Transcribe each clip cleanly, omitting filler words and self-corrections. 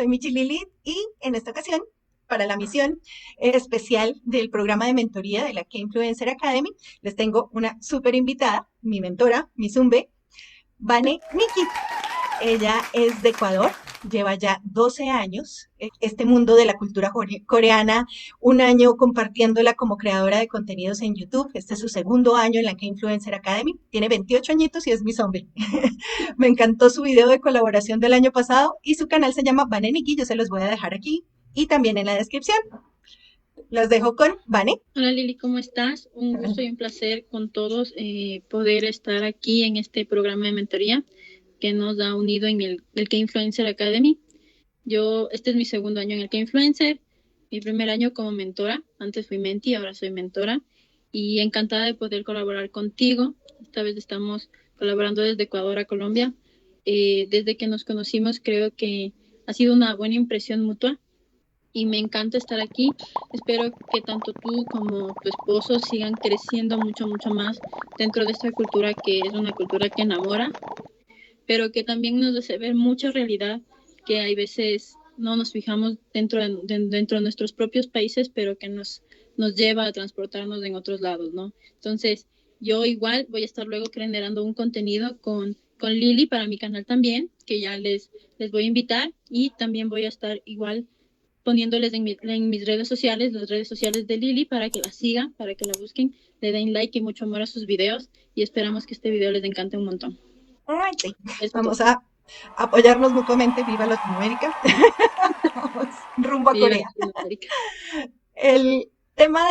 soy Michi Lilith y en esta ocasión, para la misión especial del programa de mentoría de la K-Influencer Academy, les tengo una súper invitada, mi mentora, mi Zumbe, Vane Nikki. Ella es de Ecuador, lleva ya 12 años este mundo de la cultura coreana, un año compartiéndola como creadora de contenidos en YouTube. Este es su segundo año en la K-Influencer Academy. Tiene 28 añitos y es mi zombie. Me encantó su video de colaboración del año pasado y su canal se llama Vane Nikki. Yo se los voy a dejar aquí y también en la descripción. Los dejo con Vane. Hola Lili, ¿cómo estás? Un gusto y un placer con todos poder estar aquí en este programa de mentoría que nos ha unido en el K-Influencer Academy. Este es mi segundo año en el K-Influencer, mi primer año como mentora. Antes fui menti, ahora soy mentora. Y encantada de poder colaborar contigo. Esta vez estamos colaborando desde Ecuador a Colombia. Desde que nos conocimos creo que ha sido una buena impresión mutua. Y me encanta estar aquí. Espero que tanto tú como tu esposo sigan creciendo mucho, mucho más dentro de esta cultura que es una cultura que enamora, pero que también nos hace ver mucha realidad que hay veces no nos fijamos dentro de nuestros propios países, pero que nos lleva a transportarnos en otros lados, ¿no? Entonces, yo igual voy a estar luego generando un contenido con Lili para mi canal también, que ya les voy a invitar, y también voy a estar igual poniéndoles en mis redes sociales, las redes sociales de Lili, para que la sigan, para que la busquen, le den like y mucho amor a sus videos, y esperamos que este video les encante un montón. Ay, sí. Vamos a apoyarnos mutuamente. Viva Latinoamérica. Vamos rumbo a Corea. El tema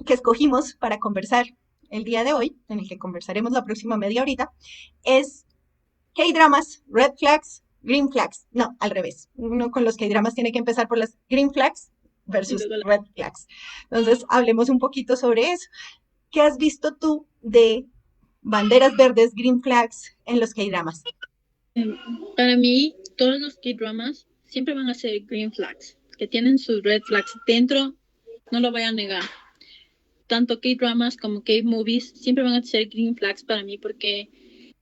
que escogimos para conversar el día de hoy, en el que conversaremos la próxima media horita, es K-dramas, red flags, green flags. No, al revés. Uno con los K-dramas tiene que empezar por las green flags versus red flags. Entonces, hablemos un poquito sobre eso. ¿Qué has visto tú de banderas verdes, green flags en los K-dramas? Para mí, todos los K-dramas siempre van a ser green flags, que tienen sus red flags dentro, no lo voy a negar. Tanto K-dramas como K-movies siempre van a ser green flags para mí, porque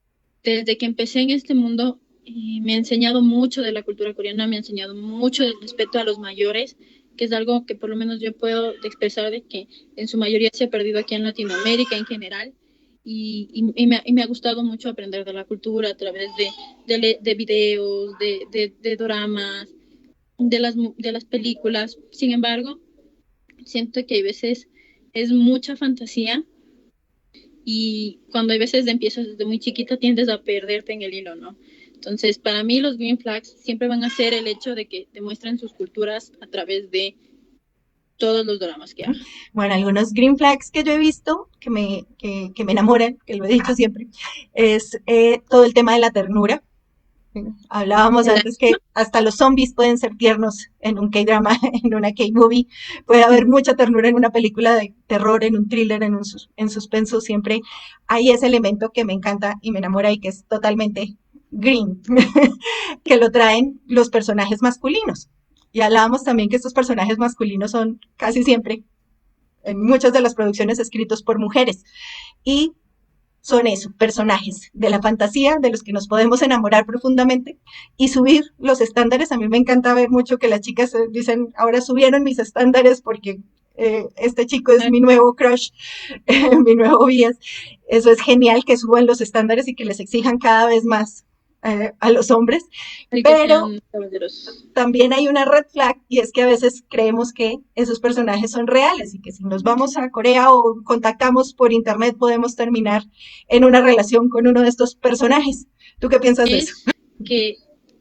desde que empecé en este mundo me ha enseñado mucho de la cultura coreana, me ha enseñado mucho del respeto a los mayores, que es algo que por lo menos yo puedo expresar de que en su mayoría se ha perdido aquí en Latinoamérica en general. Y me ha gustado mucho aprender de la cultura a través de videos, de dramas, de las películas. Sin embargo, siento que hay veces es mucha fantasía, y cuando hay veces empiezas desde muy chiquita tiendes a perderte en el hilo, ¿no? Entonces, para mí los green flags siempre van a ser el hecho de que demuestren sus culturas a través de todos los dramas que hagan. Bueno, algunos green flags que yo he visto, que me enamoran, que lo he dicho siempre, es todo el tema de la ternura. Hablábamos antes que hasta los zombies pueden ser tiernos en un K-drama, en una K-movie. Puede haber mucha ternura en una película de terror, en un thriller, en suspenso. Siempre hay ese elemento que me encanta y me enamora y que es totalmente green, que lo traen los personajes masculinos. Y hablábamos también que estos personajes masculinos son casi siempre, en muchas de las producciones, escritos por mujeres. Y son eso, personajes de la fantasía, de los que nos podemos enamorar profundamente y subir los estándares. A mí me encanta ver mucho que las chicas dicen, ahora subieron mis estándares porque este chico es mi nuevo crush, mi nuevo bias. Eso es genial, que suban los estándares y que les exijan cada vez más a los hombres, pero también hay una red flag, y es que a veces creemos que esos personajes son reales y que si nos vamos a Corea o contactamos por internet podemos terminar en una relación con uno de estos personajes. ¿Tú qué piensas de eso? Que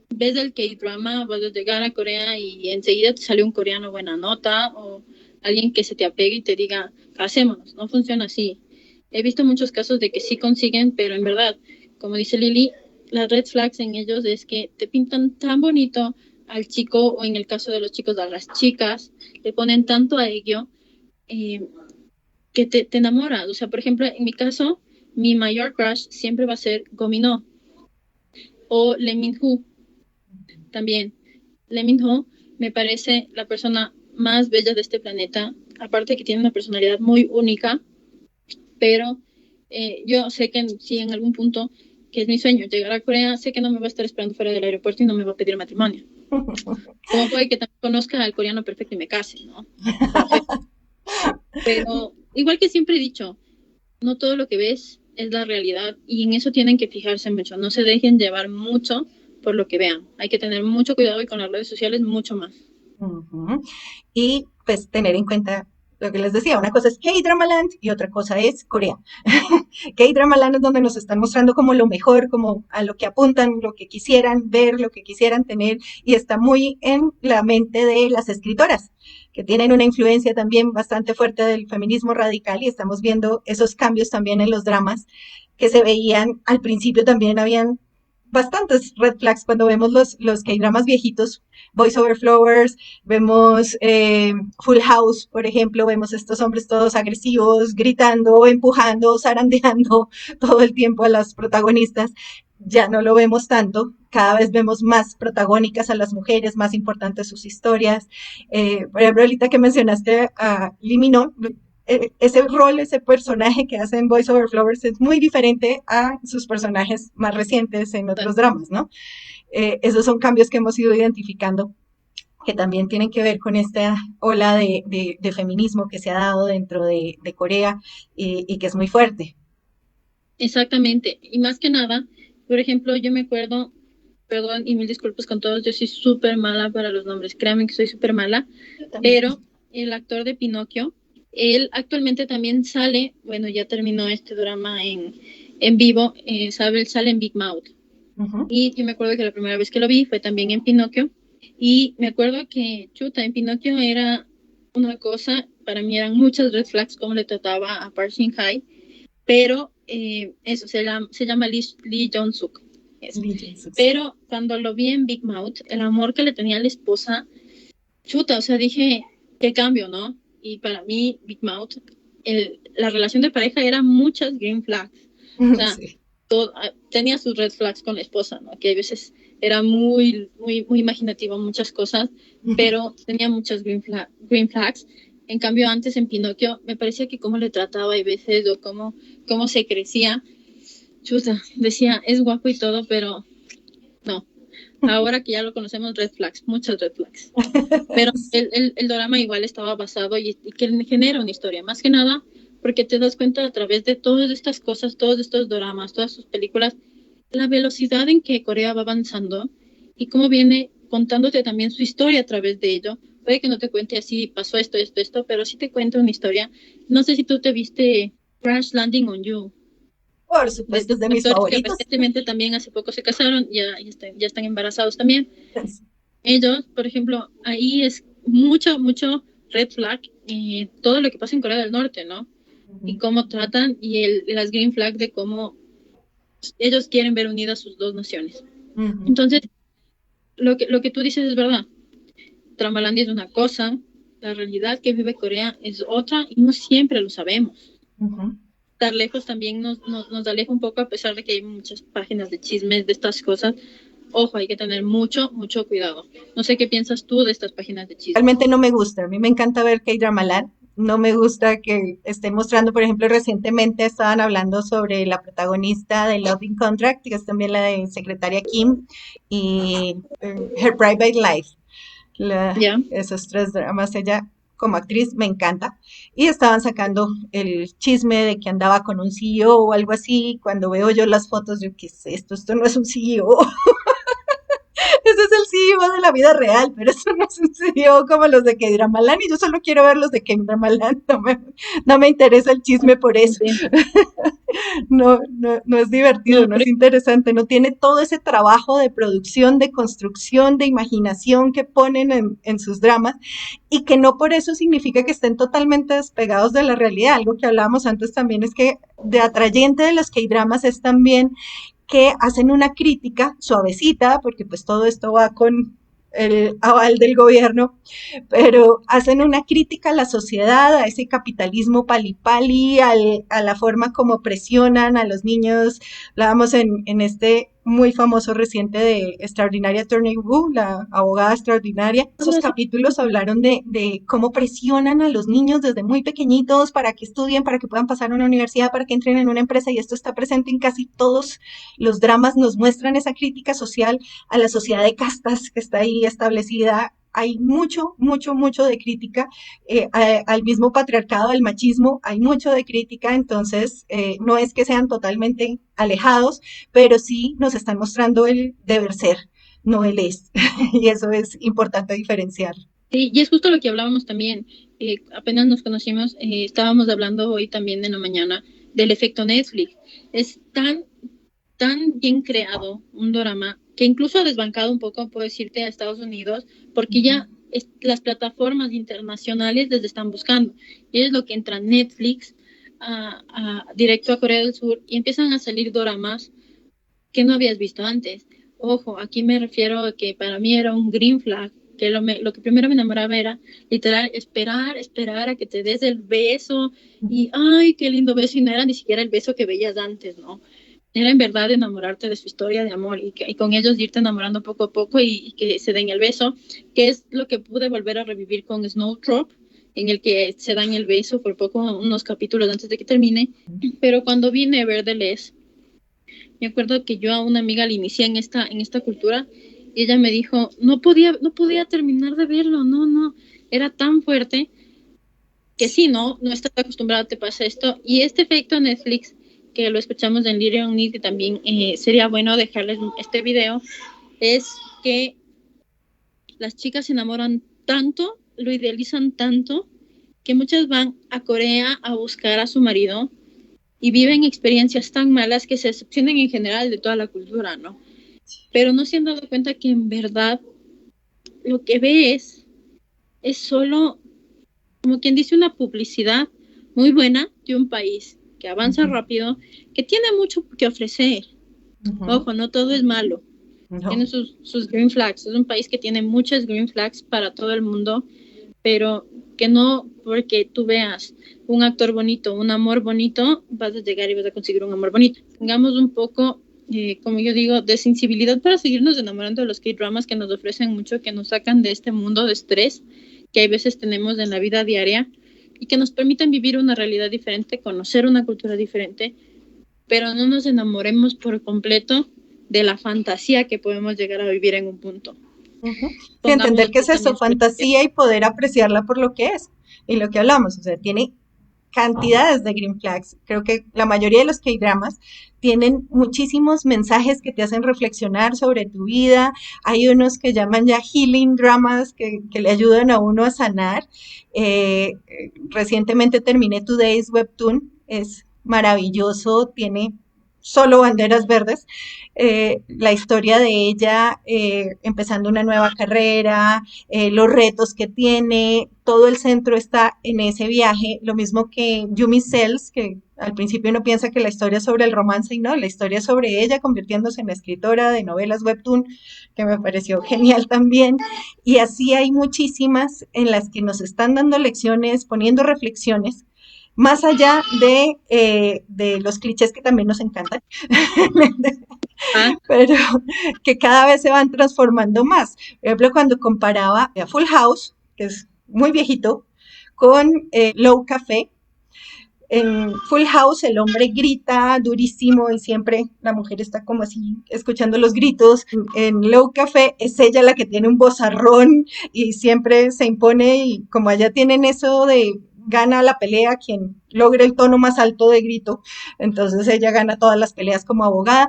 ves el K-drama, vas a llegar a Corea y enseguida te sale un coreano buena nota o alguien que se te apegue y te diga, hacémonos. No funciona así. He visto muchos casos de que sí consiguen, pero en verdad, como dice Lili, las red flags en ellos es que te pintan tan bonito al chico, o en el caso de los chicos, a las chicas, le ponen tanto a ello que te enamoras. O sea, por ejemplo, en mi caso, mi mayor crush siempre va a ser Gomino o Lee Min-ho. También, Lee Min-ho me parece la persona más bella de este planeta, aparte que tiene una personalidad muy única, pero yo sé que si en algún punto, que es mi sueño, llegar a Corea, sé que no me va a estar esperando fuera del aeropuerto y no me va a pedir matrimonio. Como puede que también conozca al coreano perfecto y me case, ¿no? Perfecto. Pero igual que siempre he dicho, no todo lo que ves es la realidad y en eso tienen que fijarse mucho. No se dejen llevar mucho por lo que vean. Hay que tener mucho cuidado y con las redes sociales mucho más. Ujú. Y pues tener en cuenta lo que les decía, una cosa es K-Dramaland y otra cosa es Corea. K-Dramaland es donde nos están mostrando como lo mejor, como a lo que apuntan, lo que quisieran ver, lo que quisieran tener, y está muy en la mente de las escritoras, que tienen una influencia también bastante fuerte del feminismo radical, y estamos viendo esos cambios también en los dramas que se veían al principio. También habían bastantes red flags cuando vemos los K-dramas viejitos, Voice Over Flowers, vemos Full House, por ejemplo, vemos estos hombres todos agresivos, gritando, empujando, zarandeando todo el tiempo a las protagonistas. Ya no lo vemos tanto, cada vez vemos más protagónicas a las mujeres, más importantes sus historias. Por ejemplo, ahorita que mencionaste a Lee Min-ho, ese rol, ese personaje que hace en Voice Over Flowers es muy diferente a sus personajes más recientes en otros dramas, ¿no? Esos son cambios que hemos ido identificando que también tienen que ver con esta ola de feminismo que se ha dado dentro de Corea y que es muy fuerte. Exactamente. Y más que nada, por ejemplo, yo me acuerdo, perdón y mil disculpas con todos, yo soy súper mala para los nombres, créanme que soy súper mala, pero el actor de Pinocchio, él actualmente también sale, bueno, ya terminó este drama en vivo, sabe, sale en Big Mouth. Y yo me acuerdo que la primera vez que lo vi fue también en Pinocchio. Y me acuerdo que, chuta, en Pinocchio era una cosa, para mí eran muchas red flags como le trataba a Park Shin-hye, pero eso se llama Lee Jong-suk. Pero cuando lo vi en Big Mouth, el amor que le tenía a la esposa, chuta, o sea, dije, qué cambio, ¿no? Y para mí, Big Mouth, la relación de pareja era muchas green flags. O sea, sí. Tenía sus red flags con la esposa, ¿no? Que a veces era muy, muy, muy imaginativo, muchas cosas, pero tenía muchas green flags. En cambio, antes en Pinocchio, me parecía que cómo le trataba a veces o cómo se crecía. Chuta, decía, es guapo y todo, pero no. Ahora que ya lo conocemos, red flags, muchas red flags. Pero el drama igual estaba basado y que genera una historia, más que nada porque te das cuenta a través de todas estas cosas, todos estos dramas, todas sus películas, la velocidad en que Corea va avanzando y cómo viene contándote también su historia a través de ello. Puede que no te cuente así, pasó esto, pero sí te cuenta una historia. No sé si tú te viste Crash Landing on You. Por supuesto, es de mis favoritos. Que recientemente también hace poco se casaron, ya están embarazados también. Sí. Ellos, por ejemplo, ahí es mucho red flag todo lo que pasa en Corea del Norte, ¿no? Y cómo tratan y las green flag de cómo ellos quieren ver unidas sus dos naciones. Entonces, lo que tú dices es verdad. Tramalandia es una cosa, la realidad que vive Corea es otra y no siempre lo sabemos. Estar lejos también nos aleja un poco a pesar de que hay muchas páginas de chismes de estas cosas. Ojo, hay que tener mucho cuidado. No sé qué piensas tú de estas páginas de chismes. Realmente no me gusta. A mí me encanta ver K-Dramaland. No me gusta que estén mostrando, por ejemplo, recientemente estaban hablando sobre la protagonista de Loving Contract, que es también la de Secretaria Kim, y Her Private Life. Esos tres dramas, ella como actriz me encanta. Y estaban sacando el chisme de que andaba con un CEO o algo así. Cuando veo yo las fotos, yo, ¿qué es esto? Esto no es un CEO. Ese es el CEO de la vida real, pero eso no es un CEO como los de K-Dramaland y yo solo quiero ver los de K-Dramaland, no me interesa el chisme por eso. No es divertido, no es interesante, no tiene todo ese trabajo de producción, de construcción, de imaginación que ponen en sus dramas y que no por eso significa que estén totalmente despegados de la realidad. Algo que hablábamos antes también es que de atrayente de los K-dramas es también que hacen una crítica suavecita, porque pues todo esto va con el aval del gobierno, pero hacen una crítica a la sociedad, a ese capitalismo palipali, a la forma como presionan a los niños. Hablábamos en este muy famoso reciente de Extraordinaria Attorney Woo, la abogada extraordinaria. Esos capítulos hablaron de cómo presionan a los niños desde muy pequeñitos para que estudien, para que puedan pasar a una universidad, para que entren en una empresa, y esto está presente en casi todos los dramas. Nos muestran esa crítica social a la sociedad de castas que está ahí establecida. Hay mucho, mucho, mucho de crítica al mismo patriarcado, al machismo, hay mucho de crítica, entonces no es que sean totalmente alejados, pero sí nos están mostrando el deber ser, no el es, y eso es importante diferenciar. Sí, y es justo lo que hablábamos también, apenas nos conocimos, estábamos hablando hoy también en la mañana del efecto Netflix. Es tan bien creado un drama que incluso ha desbancado un poco, puedo decirte, a Estados Unidos, porque ya las plataformas internacionales les están buscando. Y es lo que entra Netflix directo a Corea del Sur y empiezan a salir doramas que no habías visto antes. Ojo, aquí me refiero a que para mí era un green flag, que lo que primero me enamoraba era literal esperar a que te des el beso y ay, qué lindo beso, y no era ni siquiera el beso que veías antes, ¿no? Era en verdad enamorarte de su historia de amor y con ellos irte enamorando poco a poco y que se den el beso, que es lo que pude volver a revivir con Snowdrop, en el que se dan el beso por poco, unos capítulos antes de que termine. Pero cuando vine a ver The Les, me acuerdo que yo a una amiga le inicié en esta cultura y ella me dijo, no podía terminar de verlo, no, era tan fuerte que sí, no estás acostumbrado, te pasa esto. Y este efecto Netflix, que lo escuchamos en Little Need, que también sería bueno dejarles este video, es que las chicas se enamoran tanto, lo idealizan tanto, que muchas van a Corea a buscar a su marido y viven experiencias tan malas que se decepcionan en general de toda la cultura, ¿no? Pero no se han dado cuenta que en verdad lo que es solo, como quien dice, una publicidad muy buena de un país que avanza rápido, que tiene mucho que ofrecer. Ojo, no todo es malo. Tiene sus green flags. Es un país que tiene muchas green flags para todo el mundo, pero que no porque tú veas un actor bonito, un amor bonito, vas a llegar y vas a conseguir un amor bonito. Tengamos un poco, como yo digo, de sensibilidad para seguirnos enamorando de los K-dramas que nos ofrecen mucho, que nos sacan de este mundo de estrés que hay veces tenemos en la vida diaria y que nos permiten vivir una realidad diferente, conocer una cultura diferente, pero no nos enamoremos por completo de la fantasía que podemos llegar a vivir en un punto. Sí, entender qué es eso, fantasía, y poder apreciarla por lo que es y lo que hablamos, o sea, tiene cantidades de green flags. Creo que la mayoría de los K-dramas tienen muchísimos mensajes que te hacen reflexionar sobre tu vida. Hay unos que llaman ya healing dramas que le ayudan a uno a sanar. Recientemente terminé Today's Webtoon, es maravilloso, tiene solo banderas verdes. La historia de ella empezando una nueva carrera, los retos que tiene, todo el centro está en ese viaje, lo mismo que Yumi Cells, que al principio uno piensa que la historia es sobre el romance y no, la historia es sobre ella convirtiéndose en la escritora de novelas webtoon, que me pareció genial también, y así hay muchísimas en las que nos están dando lecciones, poniendo reflexiones, más allá de los clichés que también nos encantan, pero que cada vez se van transformando más. Por ejemplo, cuando comparaba a Full House, que es muy viejito, con Low Café. En Full House el hombre grita durísimo y siempre la mujer está como así escuchando los gritos. En Low Café es ella la que tiene un vozarrón y siempre se impone, y como allá tienen eso de gana la pelea quien logre el tono más alto de grito, entonces ella gana todas las peleas como abogada.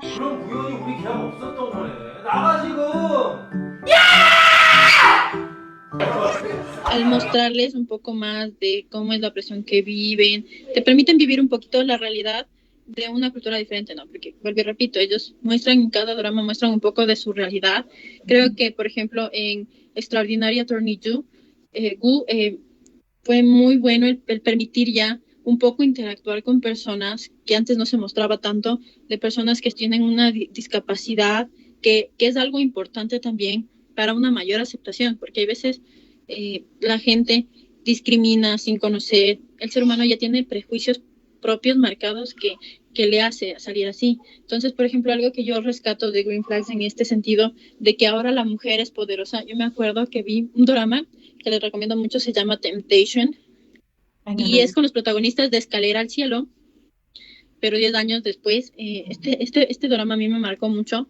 Al mostrarles un poco más de cómo es la presión que viven, te permiten vivir un poquito la realidad de una cultura diferente, ¿no? Porque, vuelvo y repito, ellos muestran en cada drama, muestran un poco de su realidad. Creo que, por ejemplo, en Extraordinaria Attorney Woo, fue muy bueno el permitir ya un poco interactuar con personas que antes no se mostraba tanto, de personas que tienen una discapacidad, que es algo importante también para una mayor aceptación, porque hay veces la gente discrimina sin conocer, el ser humano ya tiene prejuicios propios marcados que le hace salir así. Entonces, por ejemplo, algo que yo rescato de Green Flags en este sentido, de que ahora la mujer es poderosa. Yo me acuerdo que vi un drama que les recomiendo mucho, se llama Temptation, y es con los protagonistas de Escalera al Cielo, pero 10 años después. Este drama a mí me marcó mucho,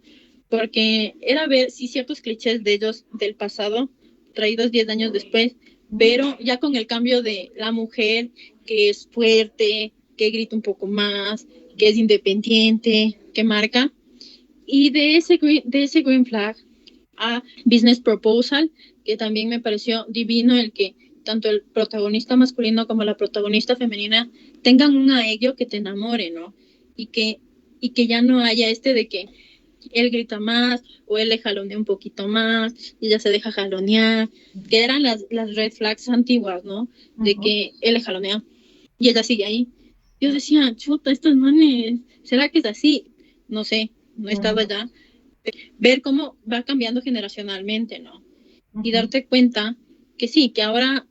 porque era ver, sí, ciertos clichés de ellos del pasado, traídos 10 años después, pero ya con el cambio de la mujer que es fuerte, que grita un poco más, que es independiente, que marca. Y de ese Green Flag a Business Proposal, que también me pareció divino el que tanto el protagonista masculino como la protagonista femenina tengan un a ello que te enamore, ¿no? Y que ya no haya de que él grita más o él le jalonea un poquito más y ella se deja jalonear, que eran las red flags antiguas, ¿no? De que él le jalonea y ella sigue ahí. Yo decía, chuta, estos manes, ¿será que es así? No sé, no he estado allá. Ver cómo va cambiando generacionalmente, ¿no? Y darte cuenta que sí, que ahora,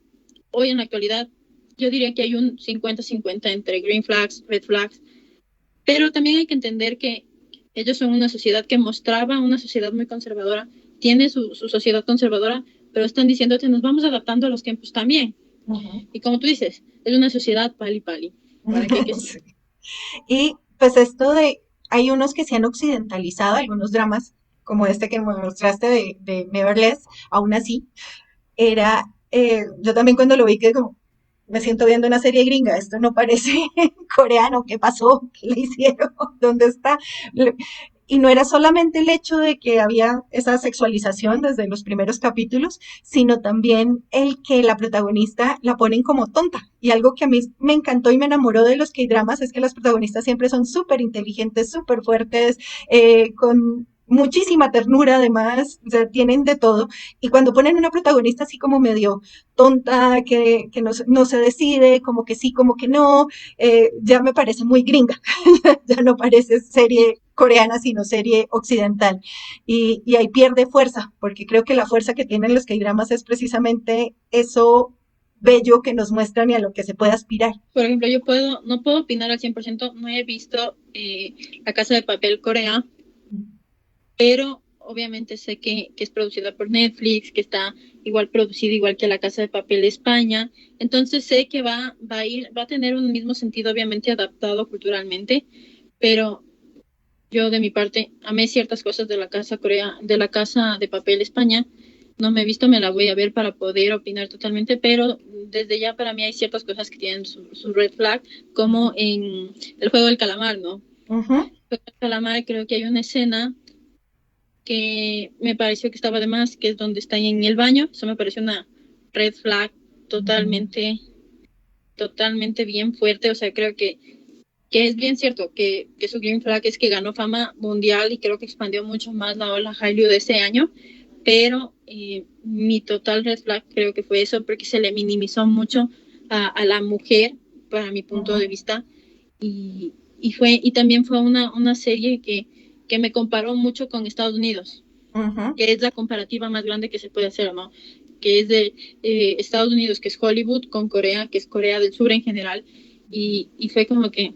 hoy en la actualidad, yo diría que hay un 50-50 entre green flags, red flags, pero también hay que entender que ellos son una sociedad que mostraba una sociedad muy conservadora, tiene su sociedad conservadora, pero están diciéndote, nos vamos adaptando a los tiempos también. Y como tú dices, es una sociedad pali. ¿Para qué que sí? Y pues esto de, hay unos que se han occidentalizado, algunos dramas, como este que me mostraste de Neverless, aún así, era, yo también cuando lo vi que como, me siento viendo una serie gringa, esto no parece coreano, ¿qué pasó? ¿Qué le hicieron? ¿Dónde está? Y no era solamente el hecho de que había esa sexualización desde los primeros capítulos, sino también el que la protagonista la ponen como tonta. Y algo que a mí me encantó y me enamoró de los K-dramas es que las protagonistas siempre son súper inteligentes, súper fuertes, con muchísima ternura además, o sea, tienen de todo. Y cuando ponen una protagonista así como medio tonta, que no se decide, como que sí, como que no, ya me parece muy gringa, ya no parece serie coreana, sino serie occidental. Y ahí pierde fuerza, porque creo que la fuerza que tienen los K-dramas es precisamente eso bello que nos muestran y a lo que se puede aspirar. Por ejemplo, no puedo opinar al 100%, no he visto La Casa de Papel Corea, pero obviamente sé que es producida por Netflix, que está igual producida igual que La Casa de Papel de España, entonces sé que va a tener un mismo sentido, obviamente adaptado culturalmente, pero yo de mi parte amé ciertas cosas de La Casa de Papel de España, no me he visto, me la voy a ver para poder opinar totalmente, pero desde ya para mí hay ciertas cosas que tienen su red flag, como en El Juego del Calamar, ¿no? El Juego del Calamar creo que hay una escena que me pareció que estaba de más, que es donde está en el baño. Eso me pareció una red flag totalmente bien fuerte. O sea, creo que es bien cierto que su green flag es que ganó fama mundial y creo que expandió mucho más la ola Hallyu de ese año, pero mi total red flag creo que fue eso, porque se le minimizó mucho a la mujer, para mi punto de vista, y también fue una serie que me comparó mucho con Estados Unidos, que es la comparativa más grande que se puede hacer, ¿no? Que es de Estados Unidos, que es Hollywood, con Corea, que es Corea del Sur en general, y fue como que...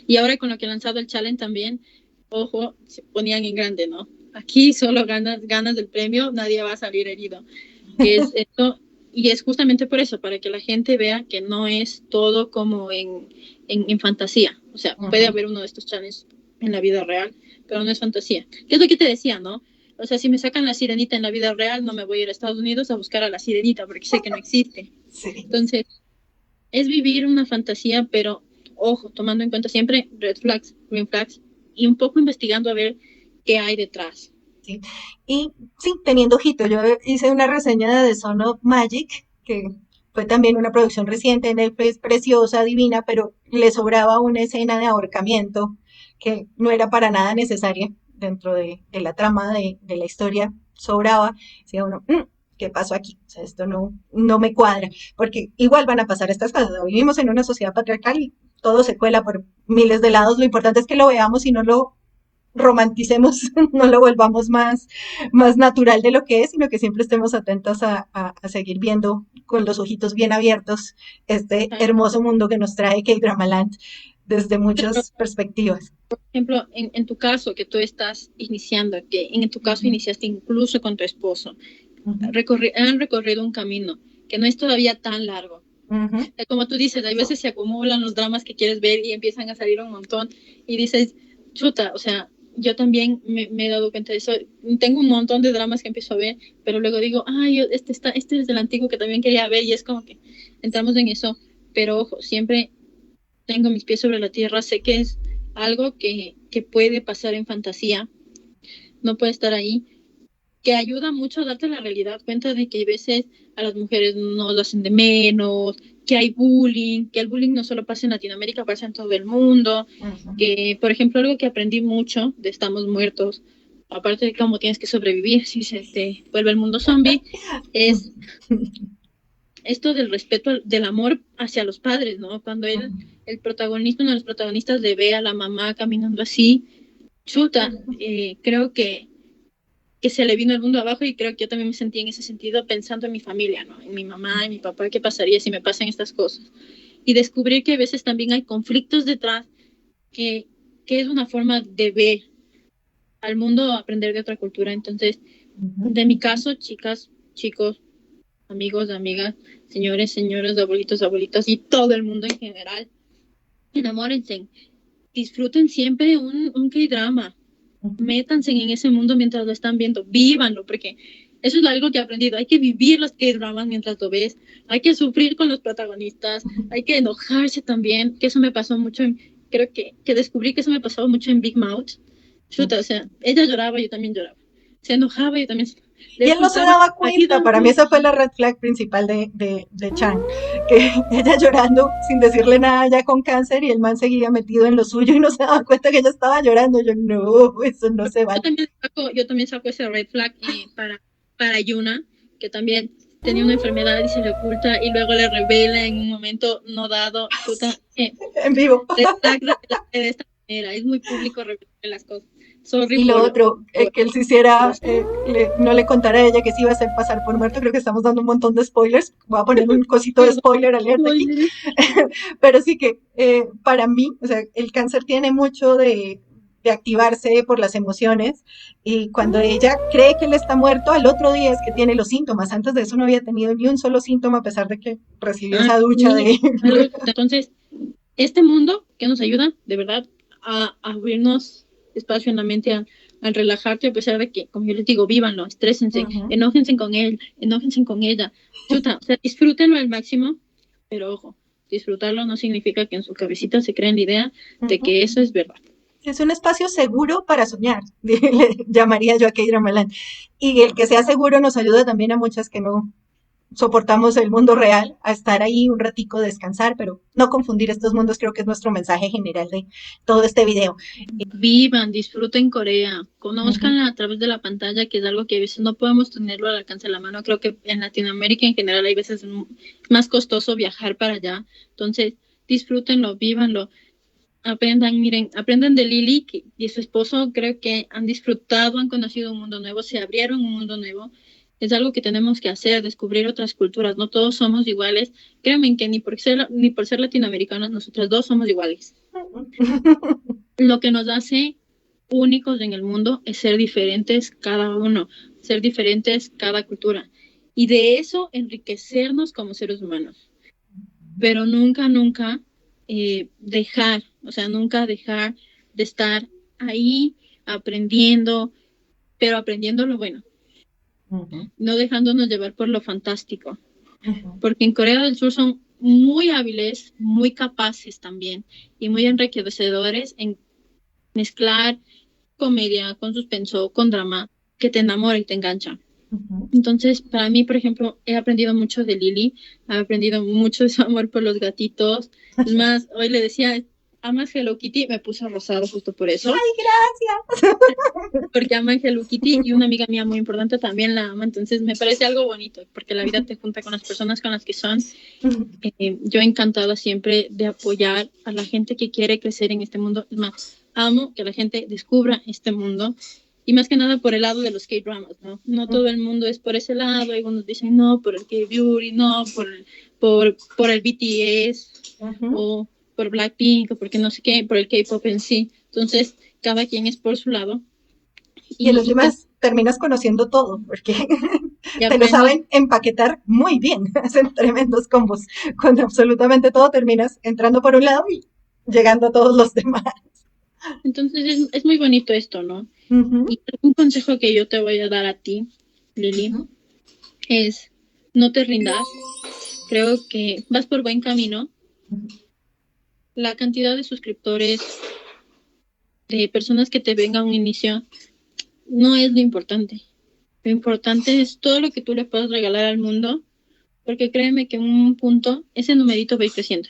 Y ahora con lo que ha lanzado el challenge también, ojo, se ponían en grande, ¿no? Aquí solo ganas del premio, nadie va a salir herido. Que es esto, y es justamente por eso, para que la gente vea que no es todo como en fantasía. O sea, puede haber uno de estos challenges en la vida real, pero no es fantasía. ¿Qué es lo que te decía, no? O sea, si me sacan la sirenita en la vida real, no me voy a ir a Estados Unidos a buscar a la sirenita, porque sé que no existe. Sí. Entonces, es vivir una fantasía, pero ojo, tomando en cuenta siempre red flags, green flags, y un poco investigando a ver qué hay detrás. Sí. Y sí, teniendo ojito, yo hice una reseña de The Son of Magic, que fue también una producción reciente en Netflix, preciosa, divina, pero le sobraba una escena de ahorcamiento que no era para nada necesaria dentro de la trama de la historia, sobraba. Decía uno, ¿qué pasó aquí? O sea, esto no me cuadra, porque igual van a pasar estas cosas. Vivimos en una sociedad patriarcal y todo se cuela por miles de lados. Lo importante es que lo veamos y no lo romanticemos, no lo volvamos más natural de lo que es, sino que siempre estemos atentos a seguir viendo con los ojitos bien abiertos este hermoso mundo que nos trae K-Dramaland desde muchas perspectivas. Por ejemplo, en tu caso, que tú estás iniciando, que en tu caso iniciaste incluso con tu esposo, han recorrido un camino que no es todavía tan largo. Como tú dices, hay veces se acumulan los dramas que quieres ver y empiezan a salir un montón y dices, chuta, o sea, yo también me he dado cuenta de eso. Tengo un montón de dramas que empiezo a ver, pero luego digo, ay, este es del antiguo que también quería ver, y es como que entramos en eso. Pero ojo, siempre tengo mis pies sobre la tierra, sé que es algo que puede pasar en fantasía, no puede estar ahí, que ayuda mucho a darte la realidad, cuenta de que hay veces a las mujeres nos hacen de menos, que hay bullying, que el bullying no solo pasa en Latinoamérica, pasa en todo el mundo, que, por ejemplo, algo que aprendí mucho de Estamos Muertos, aparte de cómo tienes que sobrevivir si se te vuelve el mundo zombie, es esto del respeto, del amor hacia los padres, ¿no? Cuando el protagonista, uno de los protagonistas, le ve a la mamá caminando así, chuta, creo que se le vino el mundo abajo, y creo que yo también me sentí en ese sentido pensando en mi familia, ¿no? En mi mamá, en mi papá, ¿qué pasaría si me pasan estas cosas? Y descubrir que a veces también hay conflictos detrás, que es una forma de ver al mundo, aprender de otra cultura. Entonces, de mi caso, chicas, chicos, amigos, amigas, señores, señoras, abuelitos, abuelitas y todo el mundo en general, enamórense, disfruten siempre un K-drama, métanse en ese mundo mientras lo están viendo, vívanlo, porque eso es algo que he aprendido, hay que vivir los K-dramas mientras lo ves, hay que sufrir con los protagonistas, hay que enojarse también, que eso me pasó mucho, creo que descubrí que eso me pasaba mucho en Big Mouth. Chuta, o sea, ella lloraba, yo también lloraba, se enojaba, yo también. Y él no se daba cuenta, para mí esa fue la red flag principal de Chang, que ella llorando sin decirle nada ya con cáncer, y el man seguía metido en lo suyo y no se daba cuenta que ella estaba llorando. Yo, no, eso no se vale. Yo también saco ese red flag para Yuna, que también tenía una enfermedad y se le oculta y luego le revela en un momento no dado. Puta, en vivo. De esta manera, es muy público revelar las cosas. Y lo otro, que él se hiciera, no le contara a ella que se iba a hacer pasar por muerto. Creo que estamos dando un montón de spoilers. Voy a poner un cosito de spoiler alerta aquí. Pero sí que para mí, o sea, el cáncer tiene mucho de activarse por las emociones, y cuando ella cree que él está muerto, al otro día es que tiene los síntomas. Antes de eso no había tenido ni un solo síntoma, a pesar de que recibió esa ducha de... Entonces, este mundo que nos ayuda, de verdad, a abrirnos espacio en la mente, al relajarte, a pesar de que, como yo les digo, vívanlo, estrésense, enójense con él, enójense con ella, chuta, o sea, disfrútenlo al máximo, pero ojo, disfrutarlo no significa que en su cabecita se creen la idea de que eso es verdad. Es un espacio seguro para soñar, le llamaría yo a K-Dramaland. Y el que sea seguro nos ayuda también a muchas que no soportamos el mundo real, a estar ahí un ratico, descansar, pero no confundir estos mundos. Creo que es nuestro mensaje general de todo este video. Vivan, disfruten Corea, conózcanla a través de la pantalla, que es algo que a veces no podemos tenerlo al alcance de la mano. Creo que en Latinoamérica en general hay veces más costoso viajar para allá. Entonces, disfrútenlo, vívanlo, aprendan, miren, aprendan de Lily y su esposo. Creo que han disfrutado, han conocido un mundo nuevo, se abrieron un mundo nuevo. Es algo que tenemos que hacer, descubrir otras culturas. No todos somos iguales. Créanme que ni por ser latinoamericanos, nosotras dos somos iguales. Lo que nos hace únicos en el mundo es ser diferentes cada uno, ser diferentes cada cultura. Y de eso enriquecernos como seres humanos. Pero nunca, nunca dejar, o sea, nunca dejar de estar ahí aprendiendo, pero aprendiendo lo bueno. No dejándonos llevar por lo fantástico, porque en Corea del Sur son muy hábiles, muy capaces también y muy enriquecedores en mezclar comedia con suspenso, con drama, que te enamora y te engancha. Entonces, para mí, por ejemplo, he aprendido mucho de Lily, he aprendido mucho de su amor por los gatitos. Es más, hoy le decía, ¿amas Hello Kitty? Me puse rosado justo por eso. ¡Ay, gracias! Porque ama Hello Kitty, y una amiga mía muy importante también la ama. Entonces me parece algo bonito, porque la vida te junta con las personas con las que son. Yo encantada siempre de apoyar a la gente que quiere crecer en este mundo. Es más, amo que la gente descubra este mundo. Y más que nada por el lado de los K-dramas, ¿no? No todo el mundo es por ese lado. Algunos dicen no, por el K-beauty, no, por el BTS, o por Blackpink, o porque no sé qué, por el K-pop en sí. Entonces, cada quien es por su lado. Y en últimas terminas conociendo todo, porque y te lo aprendes. saben empaquetar muy bien. Hacen tremendos combos. Con absolutamente todo terminas entrando por un lado y llegando a todos los demás. Entonces es muy bonito esto, ¿no? Y un consejo que yo te voy a dar a ti, Lili, es no te rindas. Creo que vas por buen camino. La cantidad de suscriptores, de personas que te ven a un inicio, no es lo importante. Lo importante es todo lo que tú le puedas regalar al mundo, porque créeme que en un punto ese numerito va a ir creciendo.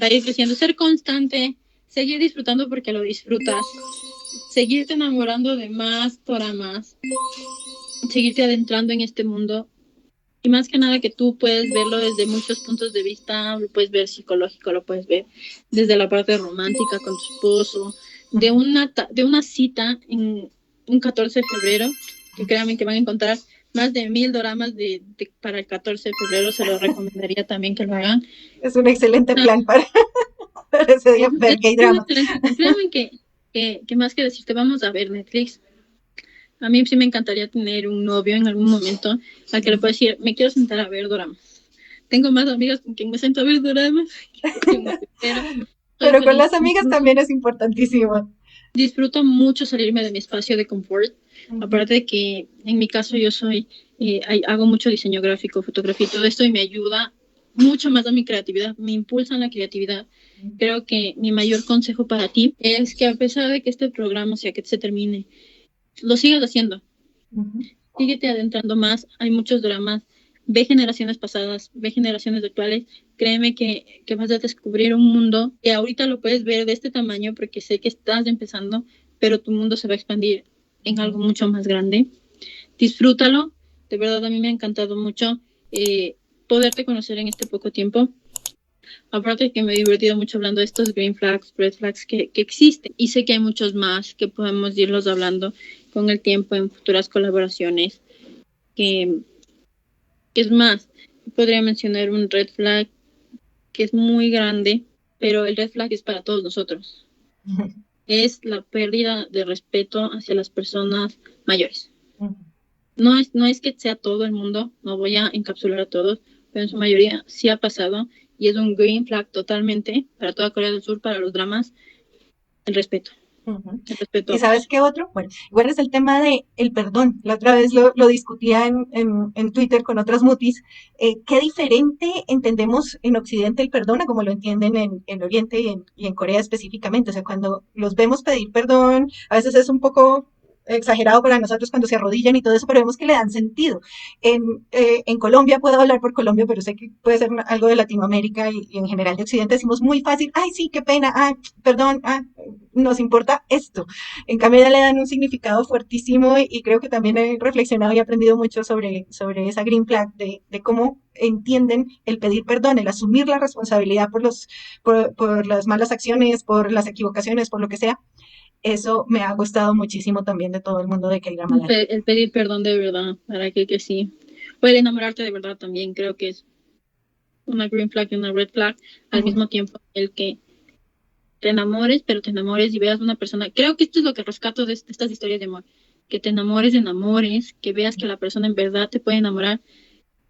Va a ir creciendo. Ser constante, seguir disfrutando porque lo disfrutas, seguirte enamorando de más doramas, seguirte adentrando en este mundo. Y más que nada que tú puedes verlo desde muchos puntos de vista, lo puedes ver psicológico, lo puedes ver desde la parte romántica con tu esposo, de una cita en un 14 de febrero, que créanme que van a encontrar más de 1000 doramas para el 14 de febrero, se lo recomendaría también que lo hagan. Es un excelente plan para ese día ver K-drama. Créanme que más que decirte vamos a ver Netflix, a mí sí me encantaría tener un novio en algún momento al que le pueda decir, me quiero sentar a ver doramas. Tengo más amigas con quien me siento a ver doramas. Pero con las amigas también es importantísimo. Disfruto mucho salirme de mi espacio de confort. Aparte de que en mi caso yo hago mucho diseño gráfico, fotografía y todo esto y me ayuda mucho más a mi creatividad, me impulsa en la creatividad. Creo que mi mayor consejo para ti es que a pesar de que este programa, o sea, que se termine, lo sigas haciendo. Síguete adentrando más. Hay muchos dramas. Ve generaciones pasadas, ve generaciones actuales. Créeme que vas a descubrir un mundo que ahorita lo puedes ver de este tamaño porque sé que estás empezando, pero tu mundo se va a expandir en algo mucho más grande. Disfrútalo. De verdad, a mí me ha encantado mucho poderte conocer en este poco tiempo. Aparte de que me he divertido mucho hablando de estos green flags, red flags que existen. Y sé que hay muchos más que podemos irlos hablando con el tiempo en futuras colaboraciones. Que es más, podría mencionar un red flag que es muy grande, pero el red flag es para todos nosotros. Es la pérdida de respeto hacia las personas mayores. No es que sea todo el mundo, no voy a encapsular a todos, pero en su mayoría sí ha pasado y es un green flag totalmente para toda Corea del Sur, para los dramas, el respeto. El respeto. ¿Y sabes qué otro? Bueno, igual es el tema de el perdón. La otra vez lo discutía en Twitter con otras mutis. ¿Qué diferente entendemos en Occidente el perdón a como lo entienden en Oriente y en Corea específicamente? O sea, cuando los vemos pedir perdón, a veces es un poco exagerado para nosotros cuando se arrodillan y todo eso, pero vemos que le dan sentido. En Colombia, puedo hablar por Colombia, pero sé que puede ser algo de Latinoamérica y en general de Occidente, decimos muy fácil, ay, sí, qué pena, ay, perdón, nos importa esto. En cambio, ya le dan un significado fuertísimo y creo que también he reflexionado y aprendido mucho sobre esa green flag de cómo entienden el pedir perdón, el asumir la responsabilidad por las malas acciones, por las equivocaciones, por lo que sea. Eso me ha gustado muchísimo también de todo el mundo de K-drama. El pedir perdón de verdad, para que sí. O el enamorarte de verdad también, creo que es una green flag y una red flag al mismo tiempo. El que te enamores, pero te enamores y veas una persona. Creo que esto es lo que rescato de estas historias de amor. Que te enamores, que veas que la persona en verdad te puede enamorar.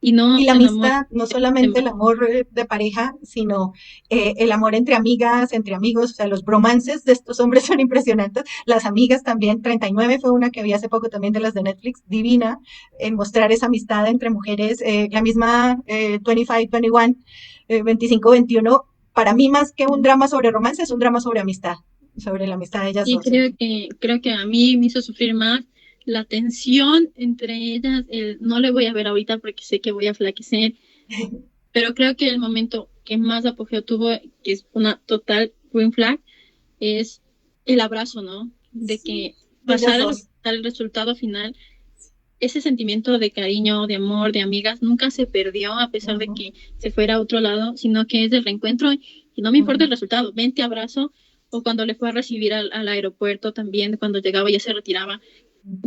Y la amistad, no solamente el amor de pareja, sino el amor entre amigas, entre amigos, o sea, los bromances de estos hombres son impresionantes. Las amigas también, 39 fue una que había hace poco también de las de Netflix, divina, en mostrar esa amistad entre mujeres, la misma 25, 21, 25, 21, para mí más que un drama sobre romance, es un drama sobre amistad, sobre la amistad de ellas dos. Y creo que a mí me hizo sufrir más la tensión entre ellas, no le voy a ver ahorita porque sé que voy a flaquecer, pero creo que el momento que más apogeo tuvo, que es una total green flag, es el abrazo, ¿no? De que pasar al resultado final, ese sentimiento de cariño, de amor, de amigas, nunca se perdió a pesar de que se fuera a otro lado, sino que es el reencuentro y no me importa el resultado, ven, te abrazo, o cuando le fue a recibir al aeropuerto también, cuando llegaba ya se retiraba,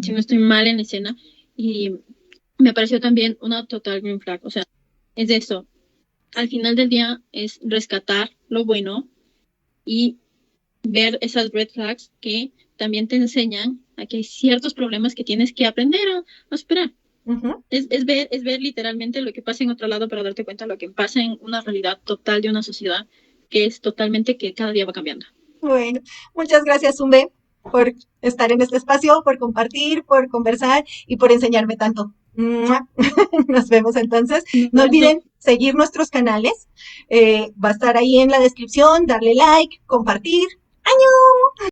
si no estoy mal en la escena, y me pareció también una total green flag. O sea, es eso. Al final del día es rescatar lo bueno y ver esas red flags que también te enseñan a que hay ciertos problemas que tienes que aprender a superar. Es ver literalmente lo que pasa en otro lado para darte cuenta de lo que pasa en una realidad total de una sociedad que es totalmente que cada día va cambiando. Bueno, muchas gracias, Zumbe, por estar en este espacio, por compartir, por conversar y por enseñarme tanto. Nos vemos entonces. No olviden seguir nuestros canales. Va a estar ahí en la descripción, darle like, compartir. ¡Año!